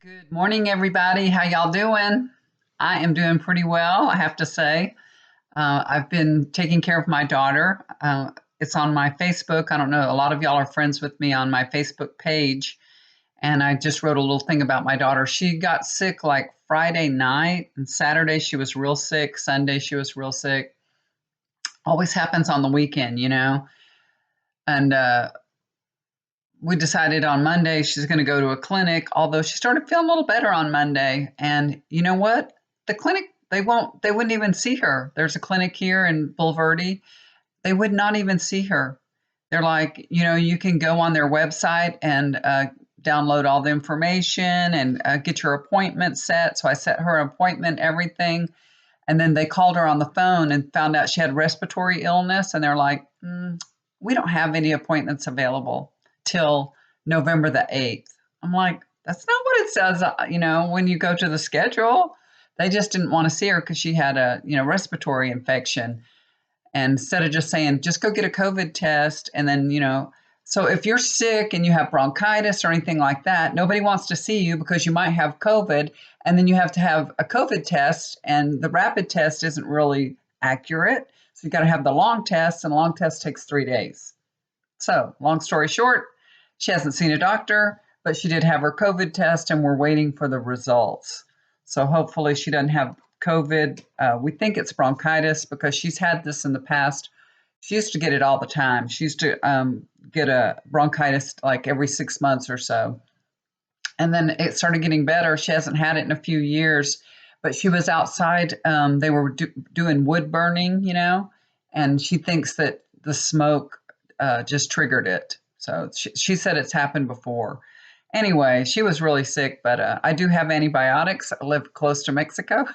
Good morning, everybody. How y'all doing? I am doing pretty well, I have to say. I've been taking care of my daughter. It's on my Facebook. I don't know, a lot of y'all are friends with me on my Facebook page, and I just wrote a little thing about my daughter. She got sick like Friday night, and Saturday she was real sick. Sunday she was real sick. Always happens on the weekend, you know? And we decided on Monday she's going to go to a clinic, although she started feeling a little better on Monday. And you know what? The clinic, they wouldn't even see her. There's a clinic here in Bulverde. They would not even see her. They're like, you can go on their website and download all the information and get your appointment set. So I set her an appointment, everything. And then they called her on the phone and found out she had respiratory illness. And they're like, we don't have any appointments available till November the 8th. I'm like, that's not what it says, when you go to the schedule. They just didn't want to see her because she had a, respiratory infection. And instead of just saying, just go get a COVID test, and then, so if you're sick and you have bronchitis or anything like that, nobody wants to see you because you might have COVID, and then you have to have a COVID test, and the rapid test isn't really accurate. So you got to have the long test, and the long test takes 3 days. So, long story short, she hasn't seen a doctor, but she did have her COVID test, and we're waiting for the results. So, hopefully, she doesn't have COVID. We think it's bronchitis because she's had this in the past. She used to get it all the time. She used to get a bronchitis like every 6 months or so. And then it started getting better. She hasn't had it in a few years, but she was outside. They were doing wood burning, and she thinks that the smoke just triggered it. So she said it's happened before. Anyway, she was really sick, but I do have antibiotics. I live close to Mexico.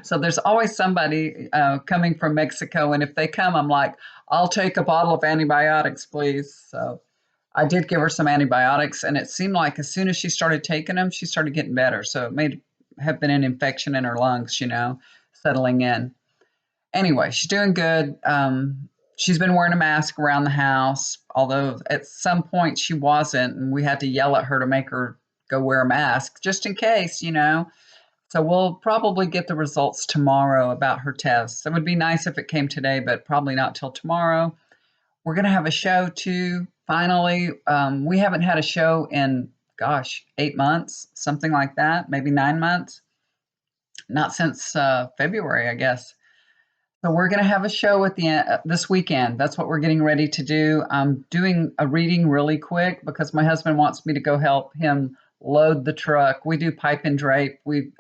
So there's always somebody coming from Mexico. And if they come, I'm like, I'll take a bottle of antibiotics, please. So I did give her some antibiotics, and it seemed like as soon as she started taking them, she started getting better. So it may have been an infection in her lungs, settling in. Anyway, she's doing good. She's been wearing a mask around the house, although at some point she wasn't, and we had to yell at her to make her go wear a mask just in case. So we'll probably get the results tomorrow about her tests. It would be nice if it came today, but probably not till tomorrow. We're going to have a show too, finally. We haven't had a show in, gosh, 8 months, something like that, maybe 9 months. Not since February, I guess. So we're going to have a show at the end this weekend. That's what we're getting ready to do. I'm doing a reading really quick because my husband wants me to go help him load the truck. We do pipe and drape. We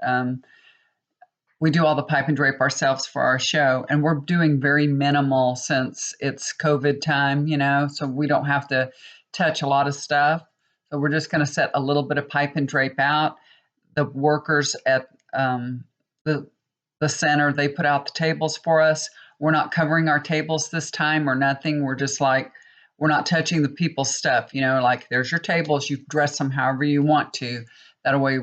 do all the pipe and drape ourselves for our show, and we're doing very minimal since it's COVID time, so we don't have to touch a lot of stuff. So we're just going to set a little bit of pipe and drape out. The workers at the center, they put out the tables for us. We're not covering our tables this time or nothing. We're just like, we're not touching the people's stuff, like there's your tables, you dress them however you want to. That way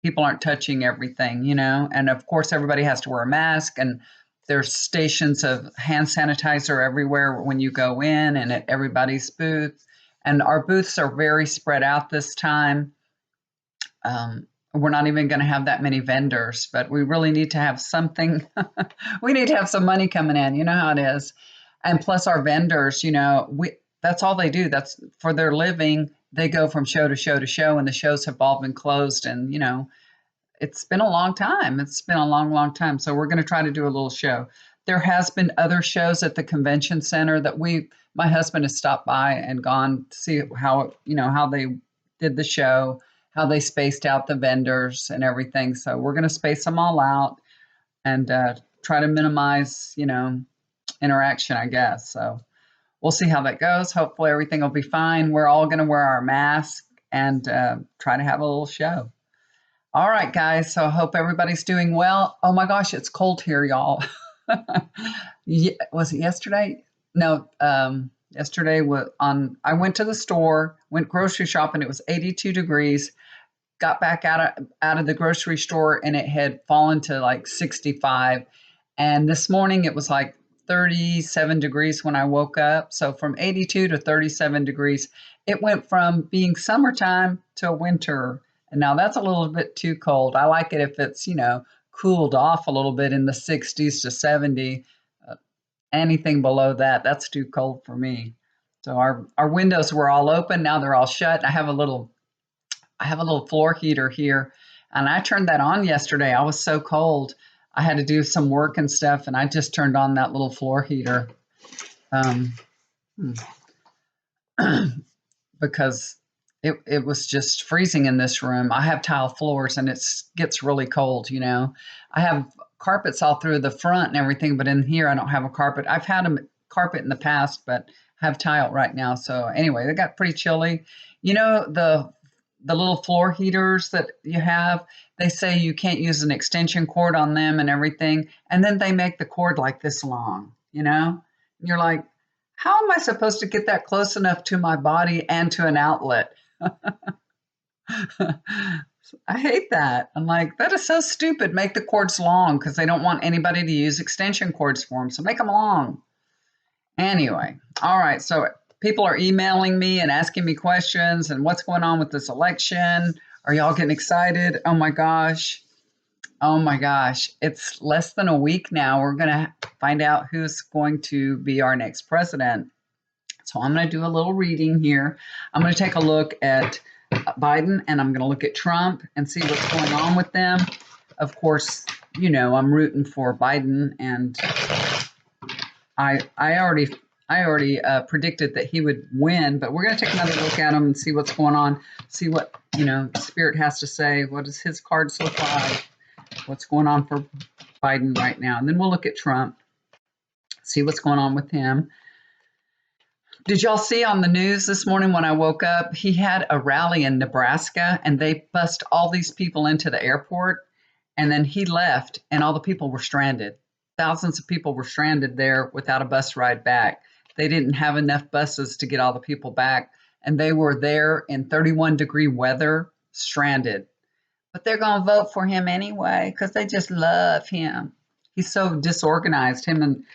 people aren't touching everything, and of course everybody has to wear a mask, and there's stations of hand sanitizer everywhere when you go in and at everybody's booth. And our booths are very spread out this time. We're not even going to have that many vendors, but we really need to have something. We need to have some money coming in. You know how it is. And plus our vendors, that's all they do. That's for their living. They go from show to show to show, and the shows have all been closed. And, it's been a long time. It's been a long, long time. So we're going to try to do a little show. There has been other shows at the convention center that my husband has stopped by and gone to see how they did the show, how they spaced out the vendors and everything. So we're going to space them all out and try to minimize, interaction, I guess. So we'll see how that goes. Hopefully everything will be fine. We're all going to wear our masks and try to have a little show. All right, guys. So I hope everybody's doing well. Oh my gosh, it's cold here, y'all. Was it yesterday? No, yesterday I went to the store, went grocery shopping. It was 82 degrees. Got back out of the grocery store, and it had fallen to like 65. And this morning it was like 37 degrees when I woke up. So from 82 to 37 degrees, it went from being summertime to winter. And now that's a little bit too cold. I like it if it's, cooled off a little bit in the 60s to 70. Uh, Anything below that, that's too cold for me. So our windows were all open. Now they're all shut. I have a little floor heater here, and I turned that on yesterday. I was so cold. I had to do some work and stuff, and I just turned on that little floor heater. Um, because it was just freezing in this room. I have tile floors and it gets really cold, I have carpets all through the front and everything, but in here I don't have a carpet. I've had a carpet in the past, but I have tile right now. So anyway, they got pretty chilly. The little floor heaters that you have, they say you can't use an extension cord on them and everything. And then they make the cord like this long, And you're like, how am I supposed to get that close enough to my body and to an outlet? I hate that. I'm like, that is so stupid. Make the cords long because they don't want anybody to use extension cords for them. So make them long. Anyway, all right. So people are emailing me and asking me questions and what's going on with this election. Are y'all getting excited? Oh my gosh. Oh my gosh. It's less than a week now. We're going to find out who's going to be our next president. So I'm going to do a little reading here. I'm going to take a look at Biden and I'm going to look at Trump and see what's going on with them. Of course, I'm rooting for Biden, and I already predicted that he would win, but we're going to take another look at him and see what's going on, see what, Spirit has to say. What does his cards look like? What's going on for Biden right now? And then we'll look at Trump, see what's going on with him. Did y'all see on the news this morning when I woke up, he had a rally in Nebraska and they bussed all these people into the airport, and then he left and all the people were stranded. Thousands of people were stranded there without a bus ride back. They didn't have enough buses to get all the people back, and they were there in 31-degree weather, stranded. But they're going to vote for him anyway because they just love him. He's so disorganized, him and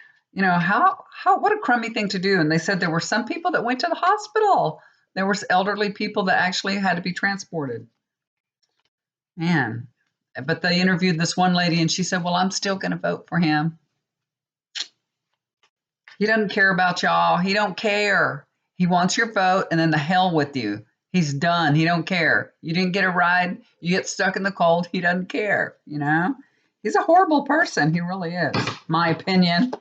what a crummy thing to do. And they said there were some people that went to the hospital. There were elderly people that actually had to be transported. Man, but they interviewed this one lady and she said, well, I'm still going to vote for him. He doesn't care about y'all. He don't care. He wants your vote, and then the hell with you. He's done. He don't care. You didn't get a ride. You get stuck in the cold. He doesn't care, He's a horrible person. He really is. My opinion.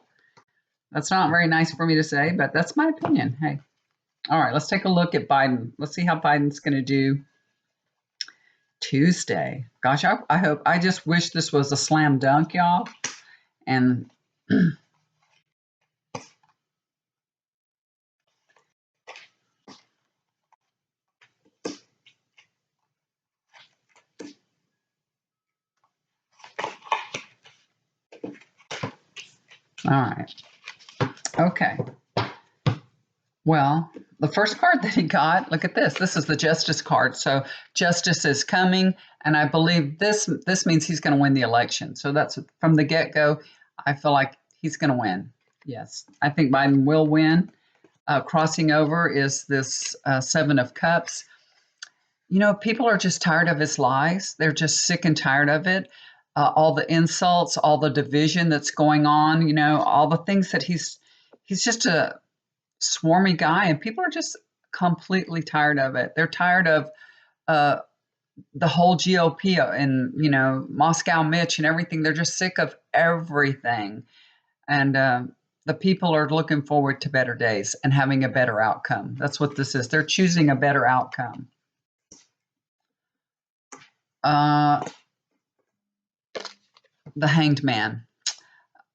That's not very nice for me to say, but that's my opinion. Hey. All right, let's take a look at Biden. Let's see how Biden's going to do Tuesday. Gosh, I just wish this was a slam dunk, y'all. And all right. Okay. Well, the first card that he got, look at this. This is the Justice card. So justice is coming, and I believe this means he's going to win the election. So that's from the get-go. I feel like he's going to win. Yes, I think Biden will win. Crossing over is this Seven of Cups. People are just tired of his lies. They're just sick and tired of it. All the insults, all the division that's going on, all the things that he's just a swarmy guy, and people are just completely tired of it. They're tired of the whole GOP and Moscow Mitch and everything. They're just sick of everything, and the people are looking forward to better days and having a better outcome. That's what this is. They're choosing a better outcome. The Hanged Man.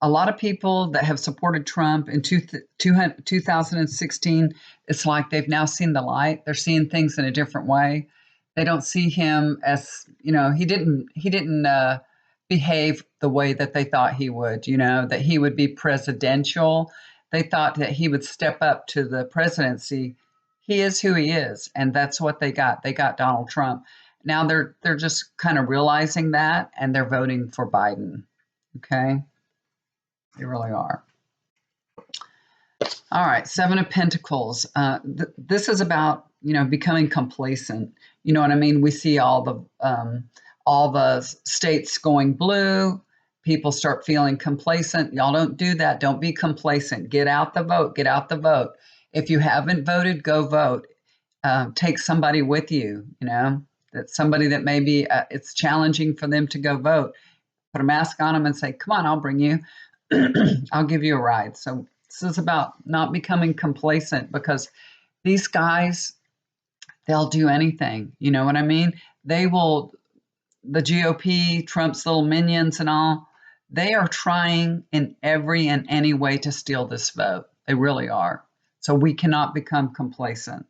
A lot of people that have supported Trump in 2016, it's like they've now seen the light. They're seeing things in a different way. They don't see him as, he didn't behave the way that they thought he would, that he would be presidential. They thought that he would step up to the presidency. He is who he is, and that's what they got. They got Donald Trump. Now they're just kind of realizing that, and they're voting for Biden. Okay? They really are. All right, Seven of Pentacles. This is about, becoming complacent. You know what I mean? We see all the states going blue. People start feeling complacent. Y'all don't do that. Don't be complacent. Get out the vote. Get out the vote. If you haven't voted, go vote. Take somebody with you. You know, that's somebody that maybe it's challenging for them to go vote. Put a mask on them and say, "Come on, I'll bring you. I'll give you a ride." So this is about not becoming complacent, because these guys, they'll do anything. You know what I mean? They will, the GOP, Trump's little minions and all, they are trying in every and any way to steal this vote. They really are. So we cannot become complacent.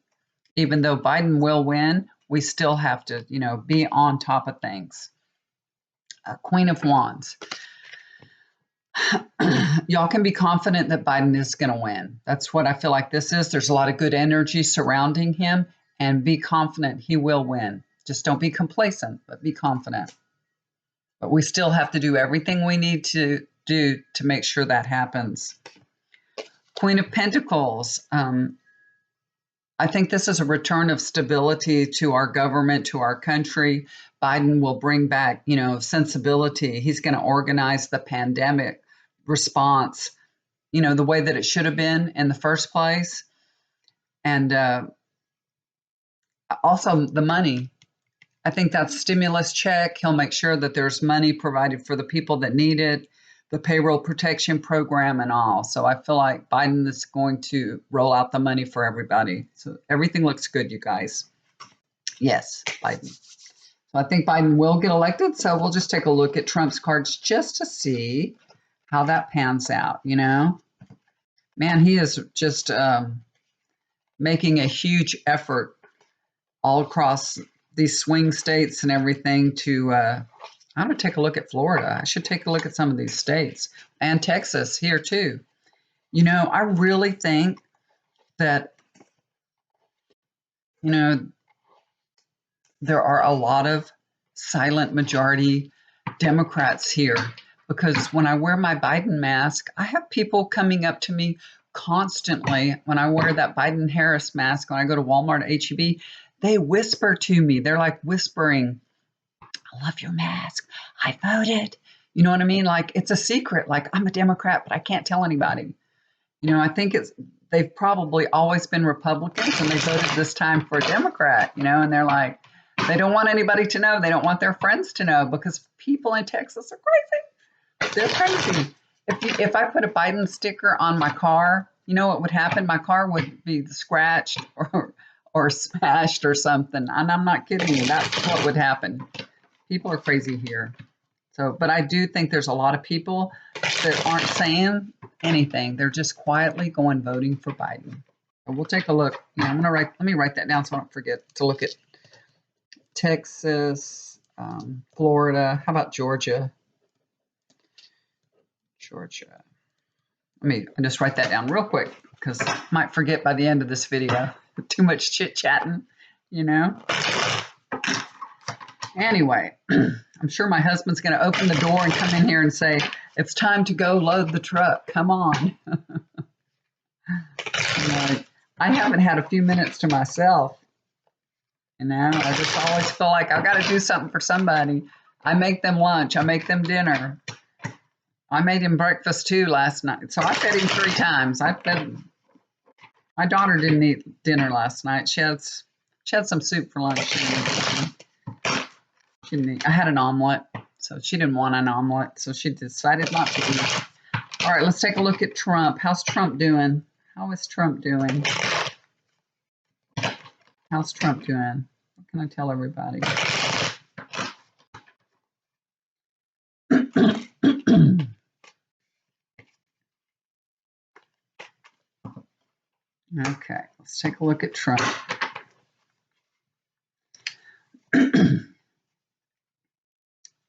Even though Biden will win, we still have to, you know, be on top of things. Queen of Wands. Y'all can be confident that Biden is going to win. That's what I feel like this is. There's a lot of good energy surrounding him, and be confident he will win. Just don't be complacent, but be confident. But we still have to do everything we need to do to make sure that happens. Queen of Pentacles. I think this is a return of stability to our government, to our country. Biden will bring back, you know, sensibility. He's going to organize the pandemic response, you know, the way that it should have been in the first place. And also the money. I think that stimulus check, he'll make sure that there's money provided for the people that need it, the payroll protection program and all. So I feel like Biden is going to roll out the money for everybody. So everything looks good, you guys. Yes, Biden. So I think Biden will get elected. So we'll just take a look at Trump's cards just to see how that pans out, you know? Man, he is just making a huge effort all across these swing states and everything to I'm going to take a look at Florida. I should take a look at some of these states, and Texas here too. You know, I really think that, you know, there are a lot of silent majority Democrats here, because when I wear my Biden mask, I have people coming up to me constantly when I wear that Biden Harris mask. When I go to Walmart, HEB, they whisper to me. They're like whispering, "I love your mask. I voted." You know what I mean? Like it's a secret. Like I'm a Democrat, but I can't tell anybody. You know, I think they've probably always been Republicans and they voted this time for a Democrat, you know, and they're like, they don't want anybody to know. They don't want their friends to know, because people in Texas are crazy. They're crazy. If I put a Biden sticker on my car, you know what would happen? My car would be scratched or smashed or something. And I'm not kidding you. That's what would happen. People are crazy here. So, but I do think there's a lot of people that aren't saying anything. They're just quietly voting for Biden. So we'll take a look. You know, let me write that down so I don't forget to look at Texas, Florida. How about Georgia? Georgia. Let me just write that down real quick, because I might forget by the end of this video. Too much chit-chatting, you know? Anyway, I'm sure my husband's going to open the door and come in here and say, "It's time to go load the truck. Come on." Like, I haven't had a few minutes to myself. You know, I just always feel like I've got to do something for somebody. I make them lunch. I make them dinner. I made him breakfast too last night. So I fed him 3 times. My daughter didn't eat dinner last night. She had some soup for lunch. She didn't eat. I had an omelet, so she didn't want an omelet, so she decided not to eat. All right, let's take a look at Trump. How's Trump doing? How is Trump doing? How's Trump doing? What can I tell everybody? Okay, let's take a look at Trump.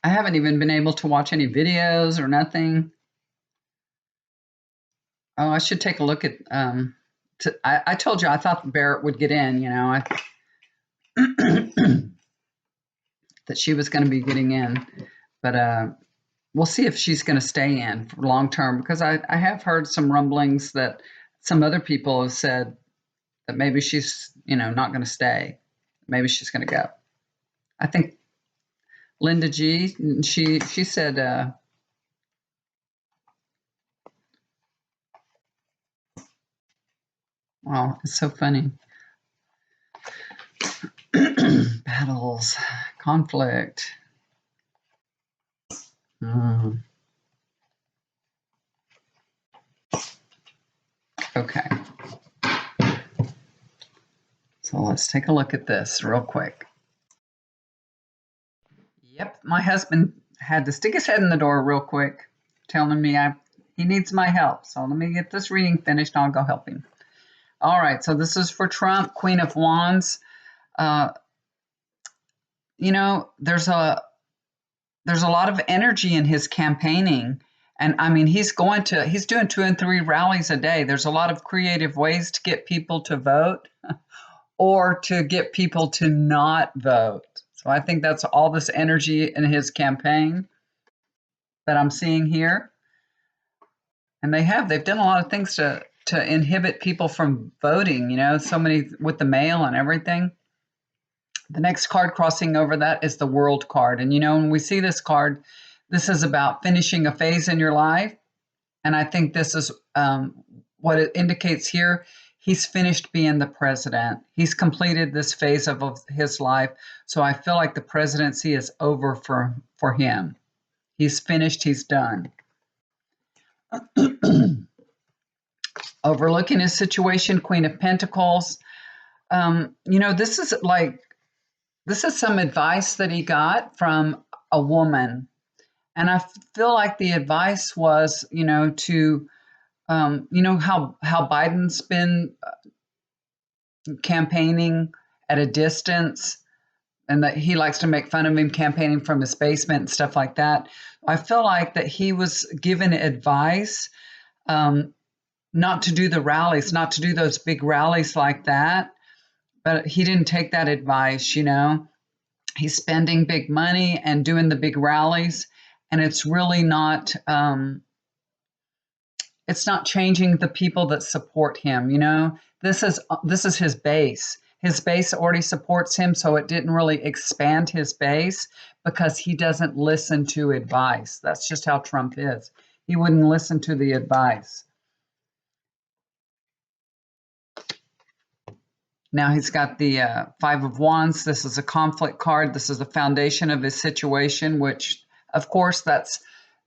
I haven't even been able to watch any videos or nothing. Oh, I should take a look at. I told you I thought Barrett would get in. You know, that she was going to be getting in, but we'll see if she's going to stay in for long term, because I have heard some rumblings that some other people have said that maybe she's, you know, not going to stay. Maybe she's going to go. I think Linda G. She said, "Wow, it's so funny." Battles, conflict. Okay. So let's take a look at this real quick. Yep, my husband had to stick his head in the door real quick, telling me he needs my help. So let me get this reading finished and I'll go help him. All right, so this is for Trump, Queen of Wands. There's a lot of energy in his campaigning. And I mean, he's doing 2 and 3 rallies a day. There's a lot of creative ways to get people to vote or to get people to not vote. So I think that's all this energy in his campaign that I'm seeing here. And they've done a lot of things to inhibit people from voting, so many with the mail and everything. The next card crossing over that is the World card. And when we see this card, this is about finishing a phase in your life. And I think this is what it indicates here. He's finished being the president. He's completed this phase of his life. So I feel like the presidency is over for him. He's finished. He's done. Overlooking his situation, Queen of Pentacles. This is some advice that he got from a woman. And I feel like the advice was, to, how Biden's been campaigning at a distance and that he likes to make fun of him campaigning from his basement and stuff like that. I feel like that he was given advice not to do the rallies, not to do those big rallies like that. But he didn't take that advice, He's spending big money and doing the big rallies, and it's really not it's not changing the people that support him. This is his base. His base already supports him, so it didn't really expand his base because he doesn't listen to advice. That's just how Trump is. He wouldn't listen to the advice. Now he's got the 5 of Wands. This is a conflict card. This is the foundation of his situation, which, of course, that's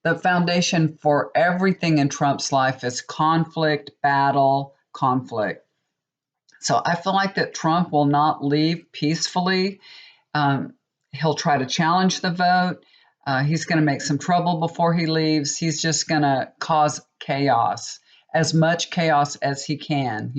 the foundation for everything in Trump's life is conflict, battle, conflict. So I feel like that Trump will not leave peacefully. He'll try to challenge the vote. He's going to make some trouble before he leaves. He's just going to cause chaos, as much chaos as he can,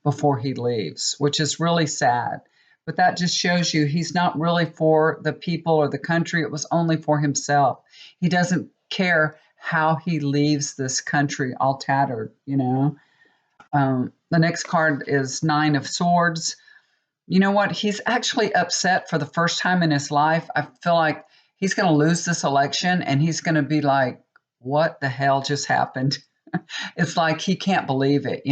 before he leaves, which is really sad. But that just shows you he's not really for the people or the country. It was only for himself. He doesn't care how he leaves this country all tattered, The next card is 9 of Swords. You know what? He's actually upset for the first time in his life. I feel like he's going to lose this election and he's going to be like, what the hell just happened? It's like he can't believe it,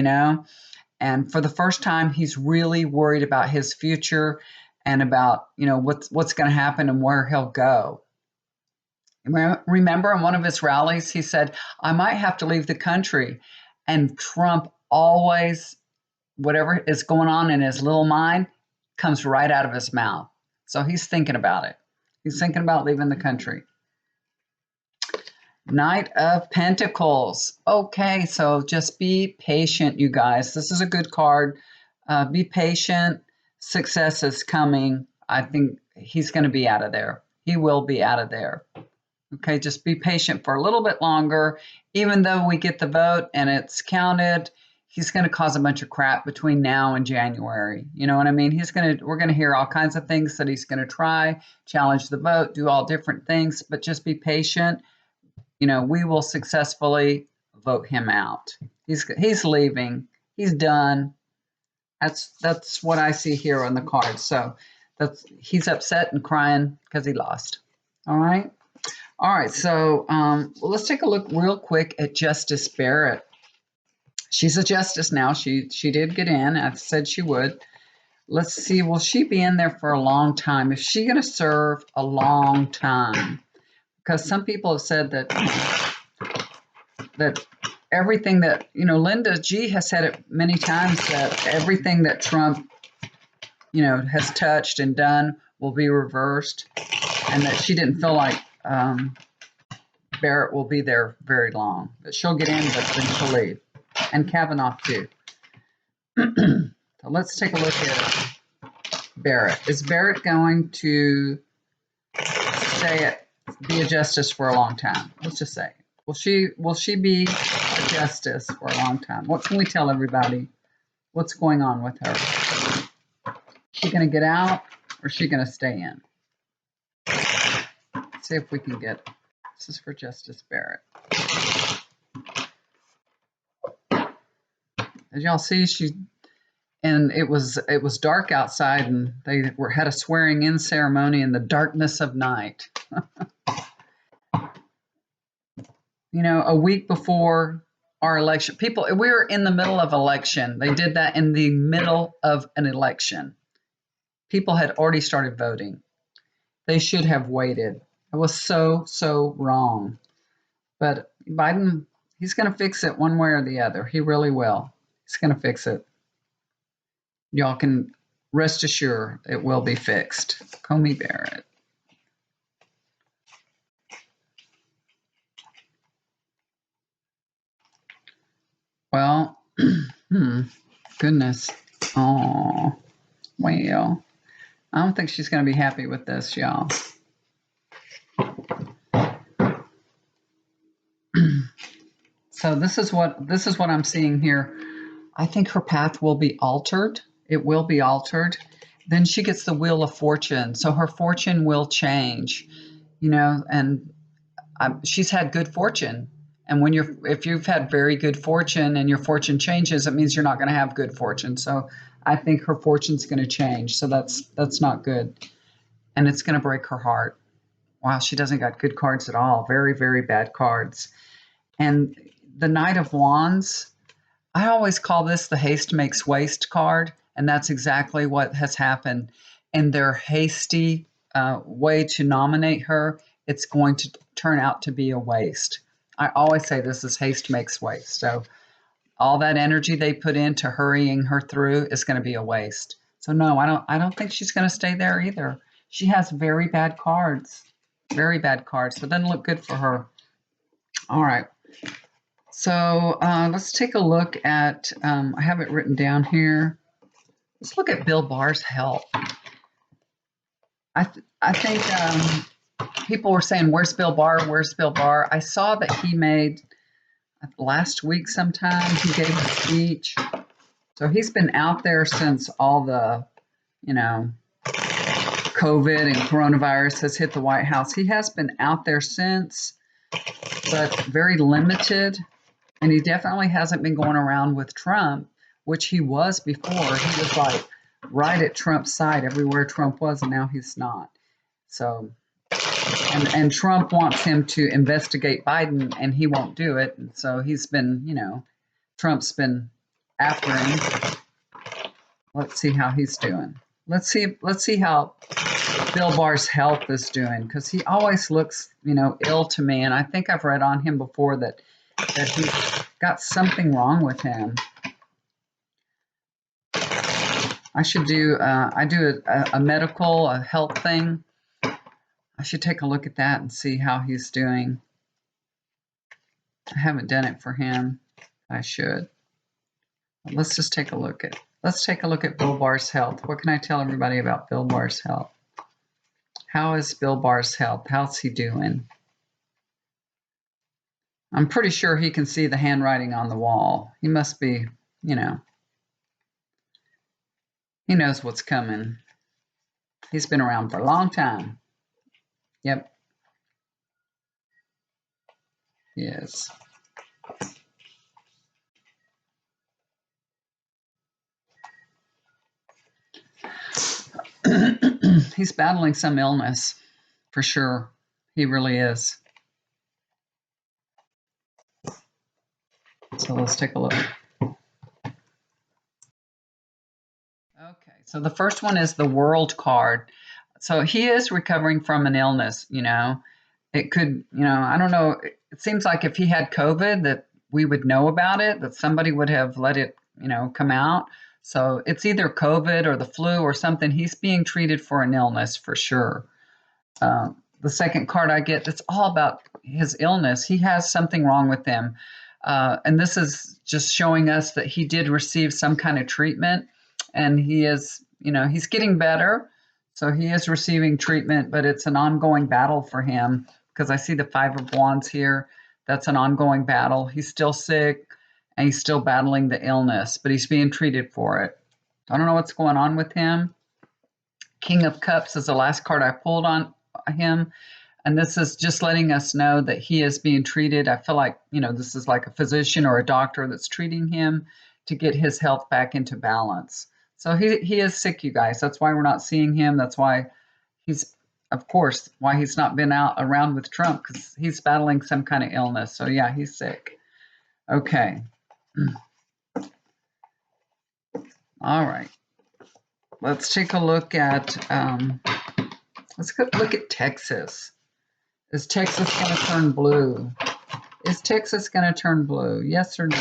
And for the first time, he's really worried about his future and about, what's going to happen and where he'll go. Remember in one of his rallies, he said, I might have to leave the country. And Trump always, whatever is going on in his little mind, comes right out of his mouth. So he's thinking about it. He's thinking about leaving the country. Knight of Pentacles. Okay, so just be patient, you guys. This is a good card. Be patient. Success is coming. I think he's going to be out of there. He will be out of there. Okay, just be patient for a little bit longer. Even though we get the vote and it's counted, he's going to cause a bunch of crap between now and January. You know what I mean? We're going to hear all kinds of things that he's going to try, challenge the vote, do all different things, but just be patient. We will successfully vote him out. He's leaving. He's done. That's what I see here on the card. So he's upset and crying because he lost. All right. So let's take a look real quick at Justice Barrett. She's a justice now. She did get in. I said she would. Let's see, will she be in there for a long time? Is she going to serve a long time? Because some people have said that everything that, Linda G has said it many times that everything that Trump, has touched and done will be reversed, and that she didn't feel like Barrett will be there very long. That she'll get in, but then she'll leave. And Kavanaugh, too. So let's take a look at Barrett. Is Barrett going to be a justice for a long time? Let's just say. Will she be a justice for a long time? What can we tell everybody? What's going on with her? Is she going to get out, or is she going to stay in? Let's see if we can get. This is for Justice Barrett. As y'all see, and it was dark outside, and they had a swearing in ceremony in the darkness of night. A week before our election, we were in the middle of election. They did that in the middle of an election. People had already started voting. They should have waited. It was so wrong. But Biden, he's going to fix it one way or the other. He really will. He's going to fix it. Y'all can rest assured it will be fixed. Comey Barrett. Well, goodness. Oh, well, I don't think she's going to be happy with this, y'all. So this is what I'm seeing here. I think her path will be altered. It will be altered. Then she gets the wheel of fortune, so her fortune will change. And she's had good fortune. And if you've had very good fortune and your fortune changes, it means you're not going to have good fortune. So I think her fortune's going to change. So that's not good. And it's going to break her heart. Wow, she doesn't got good cards at all. Very, very bad cards. And the Knight of Wands, I always call this the haste makes waste card. And that's exactly what has happened. In their hasty way to nominate her, it's going to turn out to be a waste. I always say this is haste makes waste. So all that energy they put into hurrying her through is going to be a waste. So no, I don't think she's going to stay there either. She has very bad cards. Very bad cards. So it doesn't look good for her. All right. So let's take a look at, I have it written down here. Let's look at Bill Barr's health. I think people were saying, where's Bill Barr? Where's Bill Barr? I saw that he made, last week sometime, he gave a speech. So he's been out there since all the, COVID and coronavirus has hit the White House. He has been out there since, but very limited. And he definitely hasn't been going around with Trump, which he was before. He was like right at Trump's side everywhere Trump was, and now he's not. So, and Trump wants him to investigate Biden, and he won't do it. And so he's been, Trump's been after him. Let's see how he's doing. Let's see how Bill Barr's health is doing, because he always looks, ill to me. And I think I've read on him before that he's got something wrong with him. I should do, I do a medical, a health thing. I should take a look at that and see how he's doing. I haven't done it for him. I should. But let's take a look at Bill Barr's health. What can I tell everybody about Bill Barr's health? How is Bill Barr's health? How's he doing? I'm pretty sure he can see the handwriting on the wall. He must be, he knows what's coming. He's been around for a long time. Yep. Yes. He's battling some illness, for sure. He really is. So let's take a look. Okay, So the first one is the world card. So he is recovering from an illness, It could, I don't know. It seems like if he had COVID that we would know about it, that somebody would have let it, come out. So it's either COVID or the flu or something. He's being treated for an illness for sure. The second card I get, it's all about his illness. He has something wrong with him. And this is just showing us that he did receive some kind of treatment and he is, he's getting better. So he is receiving treatment, but it's an ongoing battle for him because I see the Five of Wands here. That's an ongoing battle. He's still sick and he's still battling the illness, but he's being treated for it. I don't know what's going on with him. King of Cups is the last card I pulled on him. And this is just letting us know that he is being treated. I feel like, this is like a physician or a doctor that's treating him to get his health back into balance. So he is sick, you guys. That's why we're not seeing him. That's why of course, why he's not been out around with Trump, because he's battling some kind of illness. So yeah, he's sick. Okay. All right. Let's take a look at, look at Texas. Is Texas going to turn blue? Is Texas going to turn blue? Yes or no?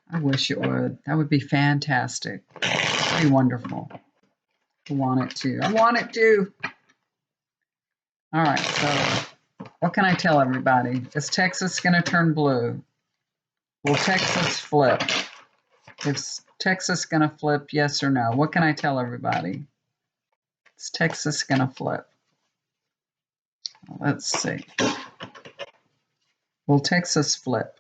I wish it would. That would be fantastic. That'd be wonderful. I want it to. I want it to. All right, so what can I tell everybody? Is Texas going to turn blue? Will Texas flip? Is Texas going to flip, yes or no? What can I tell everybody? Is Texas going to flip? Let's see. Will Texas flip?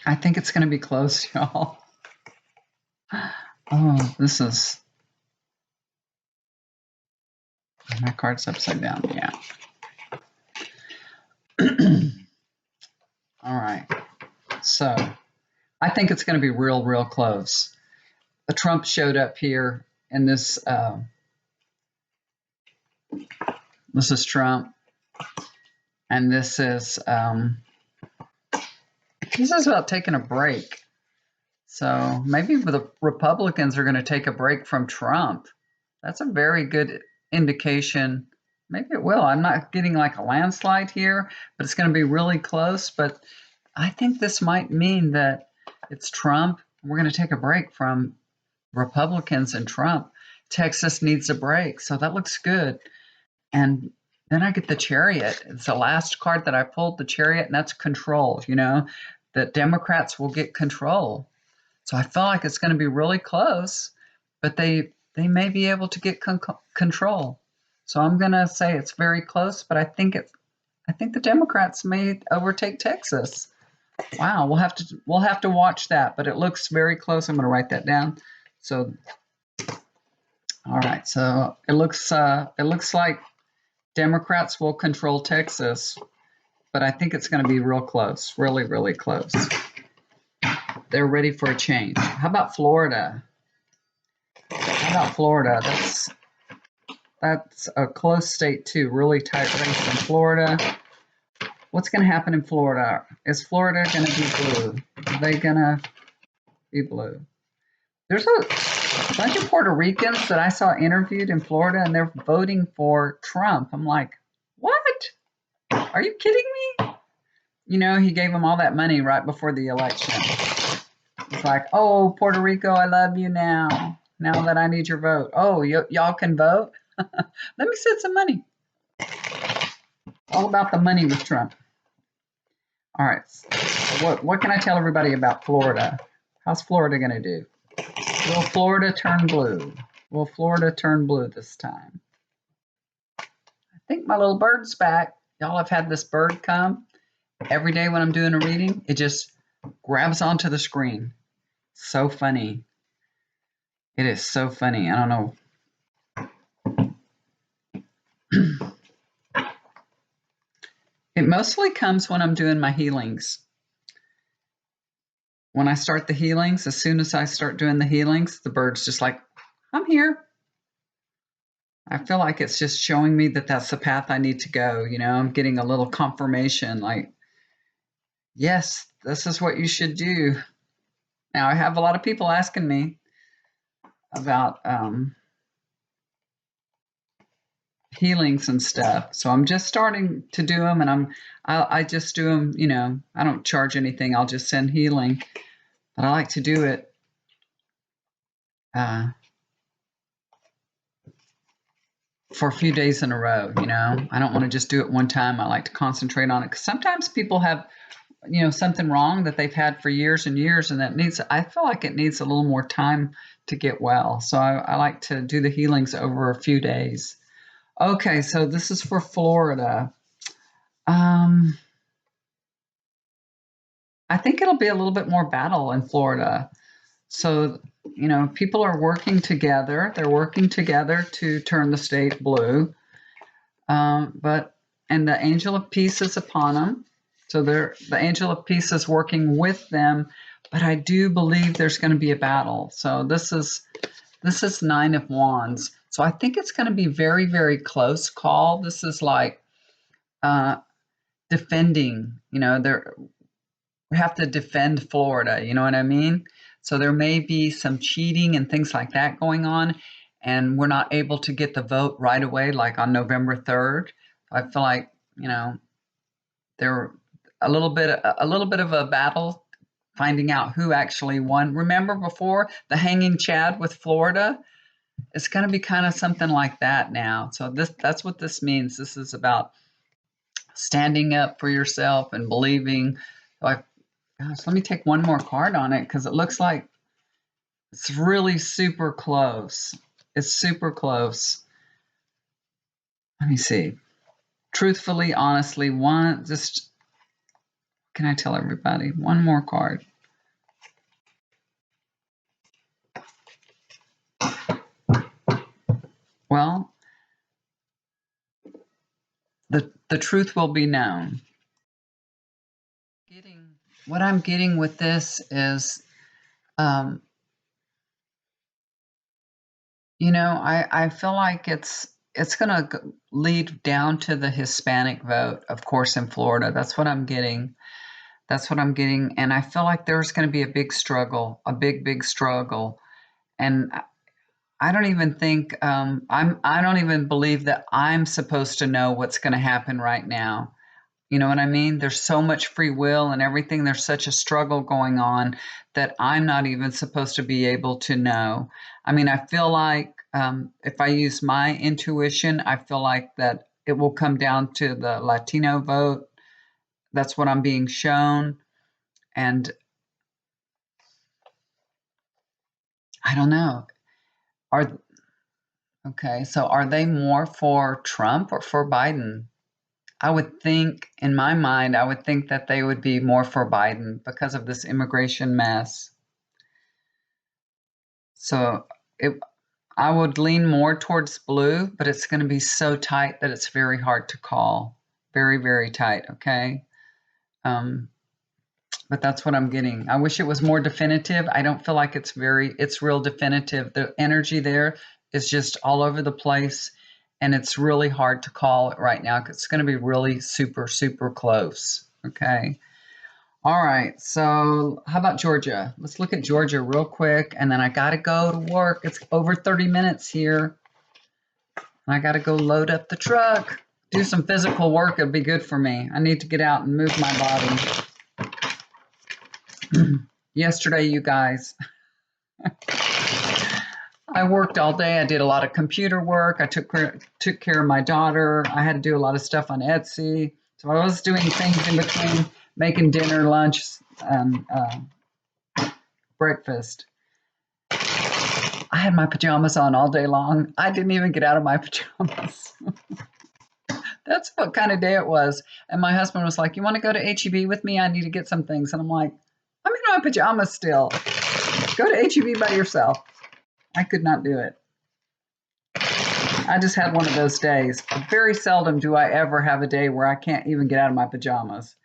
I think it's going to be close, y'all. Oh, this is... My card's upside down, yeah. All right. So I think it's going to be real close. The Trump showed up here, and this is Trump, and this is about taking a break. So maybe the Republicans are going to take a break from Trump. That's a very good indication. Maybe it will. I'm not getting like a landslide here, but it's going to be really close. But I think this might mean that it's Trump. We're going to take a break from Republicans and Trump. Texas needs a break. So that looks good. And then I get the Chariot. It's the last card that I pulled, the Chariot, and that's control, that Democrats will get control. So I feel like it's going to be really close, but they may be able to get control. So I'm going to say it's very close, but I think the Democrats may overtake Texas. Wow, we'll have to watch that, but it looks very close. I'm going to write that down. So all right, so it looks like Democrats will control Texas, but I think it's going to be real close, really close. They're ready for a change. How about Florida? That's a close state too. Really tight race in Florida. What's going to happen in Florida? Is Florida going to be blue? Are they going to be blue? There's a bunch of Puerto Ricans that I saw interviewed in Florida, and they're voting for Trump. I'm like, what? Are you kidding me? He gave them all that money right before the election. It's like, oh, Puerto Rico, I love you now. Now that I need your vote. Oh, y'all can vote? Let me send some money. All about the money with Trump. All right. What can I tell everybody about Florida? How's Florida going to do? Will Florida turn blue? Will Florida turn blue this time? I think my little bird's back. Y'all have had this bird come. Every day when I'm doing a reading, it just grabs onto the screen. So funny. It is so funny. I don't know. It mostly comes when I'm doing my healings. when I start the healings, as soon as I start doing the healings, the bird's just like, I'm here. I feel like it's just showing me that that's the path I need to go. I'm getting a little confirmation like, yes, this is what you should do. Now, I have a lot of people asking me about healings and stuff. So I'm just starting to do them, and I just do them. I don't charge anything. I'll just send healing, but I like to do it for a few days in a row. I don't want to just do it one time. I like to concentrate on it because sometimes people have something wrong that they've had for years and years, and I feel like it needs a little more time to get well. So I like to do the healings over a few days. Okay, so this is for Florida. I think it'll be a little bit more battle in Florida. So, people are working together. They're working together to turn the state blue. And the angel of peace is upon them. So the angel of peace is working with them, but I do believe there's going to be a battle. So this is 9 of Wands. So I think it's going to be very, very close call. This is like defending. We have to defend Florida. You know what I mean? So there may be some cheating and things like that going on, and we're not able to get the vote right away, like on November 3rd. I feel like there a little bit of a battle finding out who actually won. Remember before the hanging Chad with Florida? It's going to be kind of something like that now. So that's what this means. This is about standing up for yourself and believing. Like, gosh, let me take one more card on it because it looks like it's really super close. It's super close. Let me see. Truthfully, honestly, can I tell everybody? One more card. Well, the truth will be known. What I'm getting with this is, I feel like it's going to lead down to the Hispanic vote, of course, in Florida. That's what I'm getting. And I feel like there's going to be a big struggle, a big, big struggle. And I don't even think I don't even believe that I'm supposed to know what's going to happen right now. You know what I mean? There's so much free will and everything. There's such a struggle going on that I'm not even supposed to be able to know. I mean, I feel like if I use my intuition, I feel like that it will come down to the Latino vote. That's what I'm being shown. And I don't know. So are they more for Trump or for Biden? I would think, in my mind, I would think that they would be more for Biden because of this immigration mess. So I would lean more towards blue, but it's going to be so tight that it's very hard to call. Very, very tight, okay? But that's what I'm getting. I wish it was more definitive. I don't feel like it's real definitive. The energy there is just all over the place, and it's really hard to call it right now because it's going to be really super, super close, okay? All right, so how about Georgia? Let's look at Georgia real quick, and then I got to go to work. It's over 30 minutes here. I got to go load up the truck, do some physical work. It'll be good for me. I need to get out and move my body. Yesterday, you guys, I worked all day. I did a lot of computer work. I took care of my daughter. I had to do a lot of stuff on Etsy. So I was doing things in between, making dinner, lunch, and breakfast. I had my pajamas on all day long. I didn't even get out of my pajamas. That's what kind of day it was. And my husband was like, you want to go to HEB with me? I need to get some things. And I'm like, I'm in my pajamas still. Go to HEB by yourself. I could not do it. I just had one of those days. Very seldom do I ever have a day where I can't even get out of my pajamas.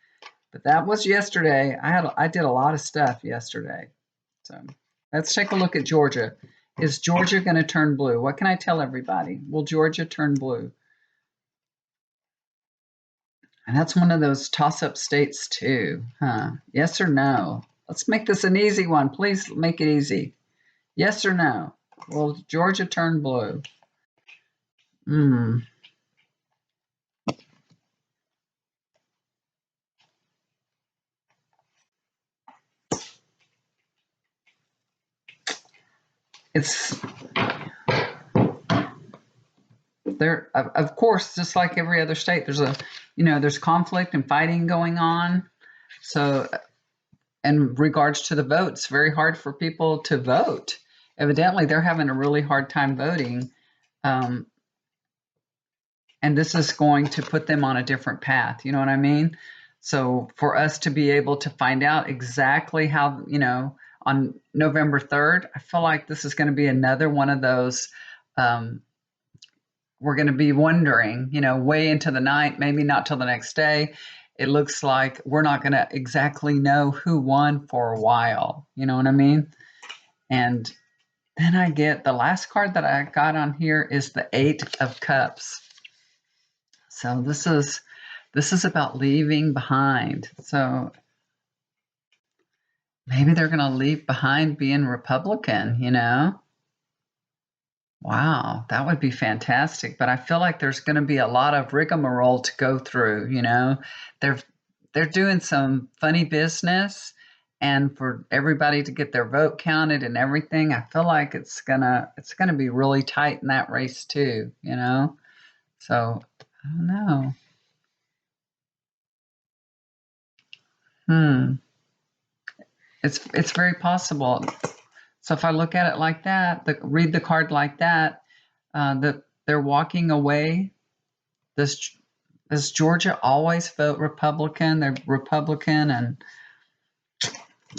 But that was yesterday. I did a lot of stuff yesterday. So let's take a look at Georgia. Is Georgia going to turn blue? What can I tell everybody? Will Georgia turn blue? And that's one of those toss-up states too, huh? Yes or no? Let's make this an easy one. Please make it easy. Yes or no? Will Georgia turn blue? Hmm. It's there, of course, just like every other state, there's conflict and fighting going on. So, in regards to the vote, it's very hard for people to vote. Evidently, they're having a really hard time voting. Um, and this is going to put them on a different path. You know what I mean? So for us to be able to find out exactly how, on November 3rd, I feel like this is going to be another one of those. We're going to be wondering, way into the night, maybe not till the next day. It looks like we're not going to exactly know who won for a while. You know what I mean? And then I get the last card that I got on here is the 8 of Cups. So this is about leaving behind. So maybe they're going to leave behind being Republican. Wow, that would be fantastic. But I feel like there's going to be a lot of rigmarole to go through. They're doing some funny business, and for everybody to get their vote counted and everything, I feel like it's gonna be really tight in that race too. So I don't know. Hmm. It's very possible. So if I look at it like that, read the card like that, that they're walking away. Does Georgia always vote Republican? They're Republican, and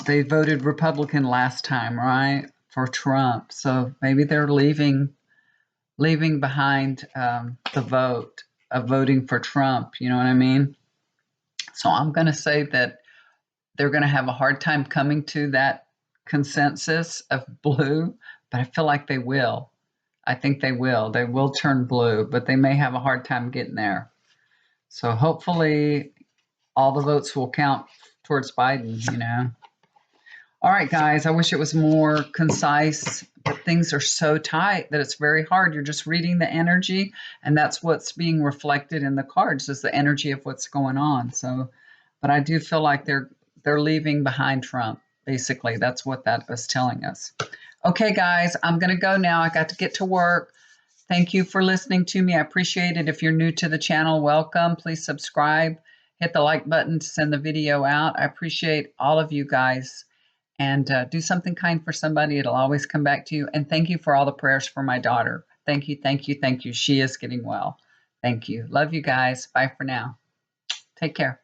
they voted Republican last time, right, for Trump. So maybe they're leaving behind the vote of voting for Trump. You know what I mean? So I'm going to say that they're going to have a hard time coming to that consensus of blue, but I feel like they will. I think they will. They will turn blue, but they may have a hard time getting there. So hopefully all the votes will count towards Biden. All right, guys, I wish it was more concise, but things are so tight that it's very hard. You're just reading the energy, and that's what's being reflected in the cards is the energy of what's going on. So, but I do feel like they're leaving behind Trump. Basically, that's what that was telling us. Okay, guys, I'm going to go now. I got to get to work. Thank you for listening to me. I appreciate it. If you're new to the channel, welcome. Please subscribe. Hit the like button to send the video out. I appreciate all of you guys. And do something kind for somebody. It'll always come back to you. And thank you for all the prayers for my daughter. Thank you, thank you, thank you. She is getting well. Thank you. Love you guys. Bye for now. Take care.